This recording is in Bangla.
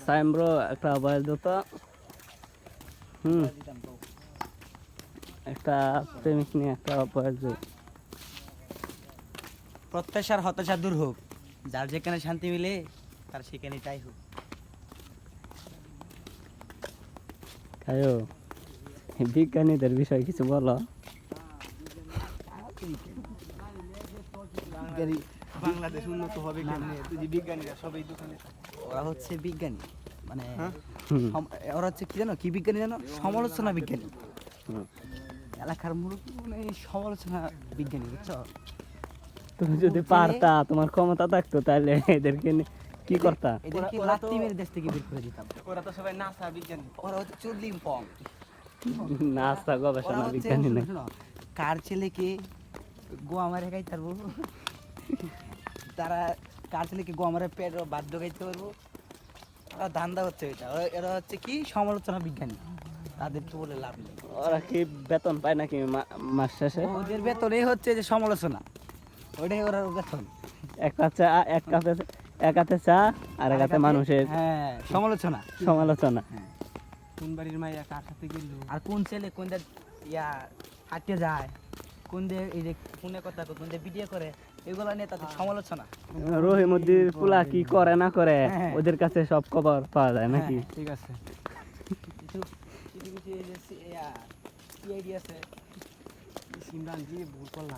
সাইম ব্রো একটা ভয়েস দিত। একটা প্রেমিক নিয়ে একটা ভয়েস দিত। প্রত্যাশার হতাশা দূর হোক, যার যেখানে শান্তি মিলে তার সেখানে তাই হোক। খায়ো বিজ্ঞানীদের বিষয়ে কিছু বলো। বাংলাদেশ উন্নত হবে কেমনে? তুই যে বিজ্ঞানীরা সবাই দোকানে ওরা হচ্ছে বিজ্ঞানী, মানে হুম। ওরা হচ্ছে কি জানো, কি বিজ্ঞানী জানো? সমালোচনা বিজ্ঞানী। হুম। এলাকার মুরব্বী মানে সমালোচনা বিজ্ঞানী, বুঝছো? তুমি যদি পারতা, তোমার ক্ষমতা থাকতো, তাহলে এদেরকে কি করতা? এদেরকে ওরা তো- লাত্তি মেরে দেশ থেকে বের করে দিতাম। ওরা তো সবাই নাসা বিজ্ঞানী। ওরা হচ্ছে চুদলিং পং। নাস্তা ওরা গবেষণা হচ্ছে বিজ্ঞানী না। শোনো, কার ছেলেকে গোয়া মারে খাইতে পারবো, তারা কার ছেলেকে গোয়া মারে পেট বাধ্য খাইতে পারবো, ওরা ধান্দা হচ্ছে এটা। এরা হচ্ছে কি সমালোচনা বিজ্ঞানী, তাদেরকে বলে লাভ নেই। ওরা কি বেতন পায় নাকি মাস শেষে? ওদের বেতন এই হচ্ছে যে সমালোচনা, ওইটাই ওরা বেতন। এক কাপ চা, এক হাতে চা আর এক হাতে মানুষের হ্যাঁ, সমালোচনা। সমালোচনা। কোন বাড়ির মাইয়া কার সাথে গেল? আর কোন ছেলে কোন দে ইয়া হাঁটতে যায়, কোন দে এই যে ফোনে কথা কয়, কোন দে ভিডিও করে, এগুলো নিয়ে তাদের সমালোচনা। রহিমুদ্দিন পুলা কি করে না করে, হ্যাঁ। ওদের কাছে সব খবর পাওয়া যায় নাকি? হ্যাঁ। ঠিক আছে। কিছু কিছু কিছু এই যে সিআইডি আছে। সিমরান জি ভুল করলাম।